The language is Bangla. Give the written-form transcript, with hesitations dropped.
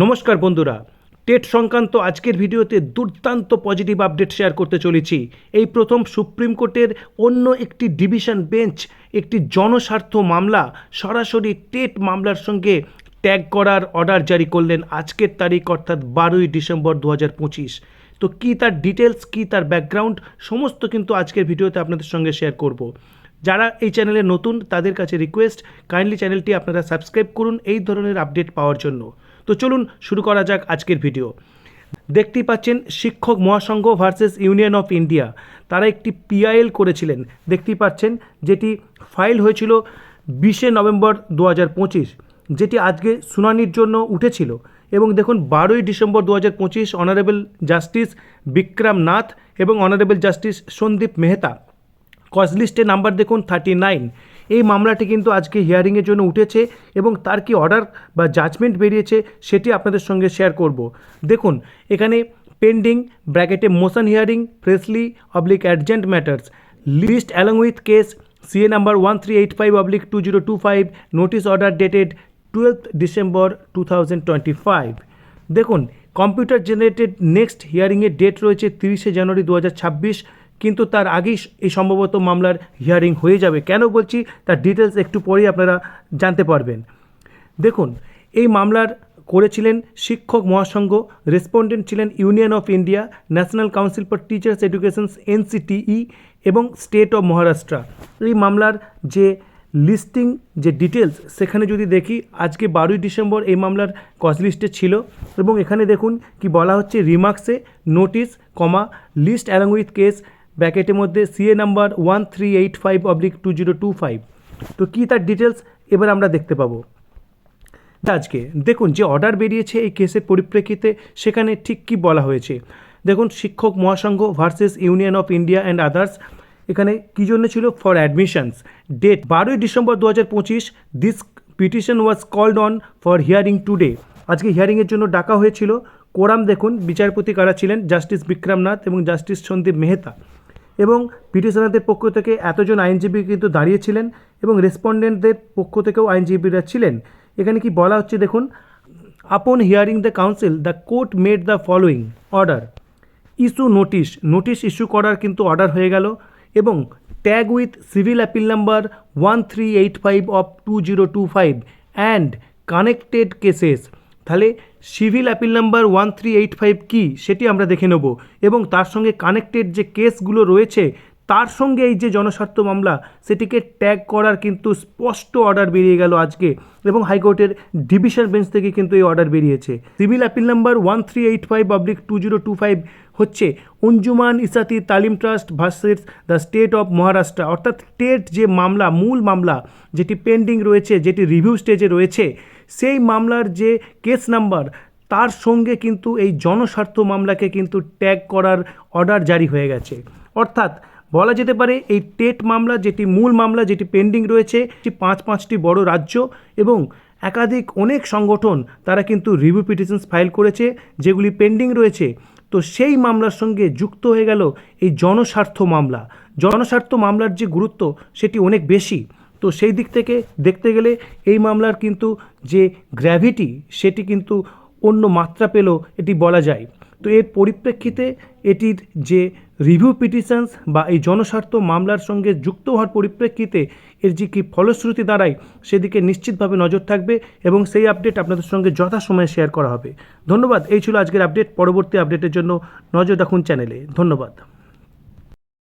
নমস্কার বন্ধুরা, টেট সংক্রান্ত আজকের ভিডিওতে দুর্দান্ত পজিটিভ আপডেট শেয়ার করতে চলেছি। এই প্রথম সুপ্রিম কোর্টের অন্য একটি ডিভিশন বেঞ্চ একটি জনস্বার্থ মামলা সরাসরি টেট মামলার সঙ্গে ট্যাগ করার অর্ডার জারি করলেন আজকের তারিখ অর্থাৎ 12ই ডিসেম্বর 2025। তো কী তার ডিটেলস, কী তার ব্যাকগ্রাউন্ড, সমস্ত কিন্তু আজকের ভিডিওতে আপনাদের সঙ্গে শেয়ার করব। যারা এই চ্যানেলে নতুন তাদের কাছে রিকোয়েস্ট, কাইন্ডলি চ্যানেলটি আপনারা সাবস্ক্রাইব করুন এই ধরনের আপডেট পাওয়ার জন্য। তো চলুন শুরু করা যাক আজকের ভিডিও। দেখতেই পাচ্ছেন শিক্ষক Mahasangh versus union of India, তারা একটি পিআইএল করেছিলেন, দেখতেই পাচ্ছেন, যেটি ফাইল হয়েছিল 20শে নভেম্বর 2025, যেটি আজকে শুনানির জন্য উঠেছিল। এবং দেখুন 12ই December 2025 honourable justice Vikram Nath এবং honourable justice Sandeep Mehta, cause লিস্টের নাম্বার দেখুন 39। এই মামলাটি কিন্তু আজকে হিয়ারিংয়ের জন্য উঠেছে এবং তার কি অর্ডার বা জাজমেন্ট বেরিয়েছে সেটি আপনাদের সঙ্গে শেয়ার করব। দেখুন এখানে পেন্ডিং ব্র্যাকেটে motion hearing freshly oblique adjourned matters list along with case CA number 1385/2025 notice order dated 12th December 2025। দেখুন কম্পিউটার জেনারেটেড নেক্সট হিয়ারিংয়ের ডেট রয়েছে 30শে জানুয়ারি 2026, কিন্তু তার আগেই এই সম্ভবত মামলার হিয়ারিং হয়ে যাবে। কেন বলছি তার ডিটেলস একটু পরেই আপনারা জানতে পারবেন। দেখুন এই মামলার করেছিলেন শিক্ষক মহাসংঘ, রেসপন্ডেন্ট ছিলেন union of India, national council for teachers education NCTE এবং স্টেট অফ মহারাষ্ট্র। এই মামলার যে লিস্টিং যে ডিটেলস সেখানে যদি দেখি আজকে 12ই ডিসেম্বর এই মামলার কজ লিস্টে ছিল এবং এখানে দেখুন কি বলা হচ্ছে, রিমার্কসে notice list along with case ব্র্যাকেটের মধ্যে সিএ নাম্বার 1385/2025। তো কী তার ডিটেলস এবার আমরা দেখতে পাবো। আজকে দেখুন যে অর্ডার বেরিয়েছে এই কেসের পরিপ্রেক্ষিতে সেখানে ঠিক কী বলা হয়েছে। দেখুন Shikshak Mahasangh versus union of India and others, এখানে কী জন্য ছিল, ফর অ্যাডমিশনস, ডেট 12ই December 2025, this petition was called on for hearing today. আজকে হিয়ারিংয়ের জন্য ডাকা হয়েছিল। কোরাম দেখুন, বিচারপতি কারা ছিলেন, জাস্টিস বিক্রম নাথ এবং জাস্টিস সন্দীপ মেহতা, এবং পিটিশনারদের পক্ষ থেকে এতজন আইনজীবী কিন্তু দাঁড়িয়েছিলেন এবং রেসপন্ডেন্টদের পক্ষ থেকেও আইনজীবীরা ছিলেন। এখানে কি বলা হচ্ছে দেখুন, আপন hearing the council the court made the following order, issue notice issue করার কিন্তু অর্ডার হয়ে গেল এবং tag with civil appeal number 1385/2025 and connected cases. তাহলে সিভিল অ্যাপিল নাম্বার 1385 কী সেটি আমরা দেখে নেব এবং তার সঙ্গে কানেক্টেড যে কেসগুলো রয়েছে তার সঙ্গে এই যে জনস্বার্থ মামলা সেটিকে ট্যাগ করার কিন্তু স্পষ্ট অর্ডার বেরিয়ে গেল আজকে এবং হাইকোর্টের ডিভিশন বেঞ্চ থেকে কিন্তু এই অর্ডার বেরিয়েছে। সিভিল অ্যাপিল নাম্বার 1385/2025 হচ্ছে অঞ্জুমান ইসাতি তালিম trust versus the state of Maharashtra, অর্থাৎ টেট যে মামলা, মূল মামলা যেটি পেন্ডিং রয়েছে, যেটি রিভিউ স্টেজে রয়েছে, সেই মামলার যে কেস নাম্বার তার সঙ্গে কিন্তু এই জনস্বার্থ মামলাকে কিন্তু ট্যাগ করার অর্ডার জারি হয়ে গেছে। অর্থাৎ বলা যেতে পারে এই টেট মামলা যেটি মূল মামলা যেটি পেন্ডিং রয়েছে, পাঁচটি বড় রাজ্য এবং একাধিক অনেক সংগঠন তারা কিন্তু রিভিউ পিটিশনস ফাইল করেছে যেগুলি পেন্ডিং রয়েছে। তো সেই মামলার সঙ্গে যুক্ত হয়ে গেল এই জনস্বার্থ মামলা। জনস্বার্থ মামলার যে গুরুত্ব সেটি অনেক বেশি। তো সেই দিক থেকে দেখতে গেলে এই মামলার কিন্তু যে গ্র্যাভিটি সেটি কিন্তু অন্য মাত্রা পেল এটি বলা যায়। তো এর পরিপ্রেক্ষিতে এটির যে রিভিউ পিটিশনস বা এই জনস্বার্থ মামলার সঙ্গে যুক্ত হওয়ার পরিপ্রেক্ষিতে এর যে কী ফলশ্রুতি দাঁড়ায় সেদিকে নিশ্চিতভাবে নজর থাকবে এবং সেই আপডেট আপনাদের সঙ্গে যথাসময়ে শেয়ার করা হবে। ধন্যবাদ। এই ছিল আজকের আপডেট। পরবর্তী আপডেটের জন্য নজর রাখুন চ্যানেলে। ধন্যবাদ।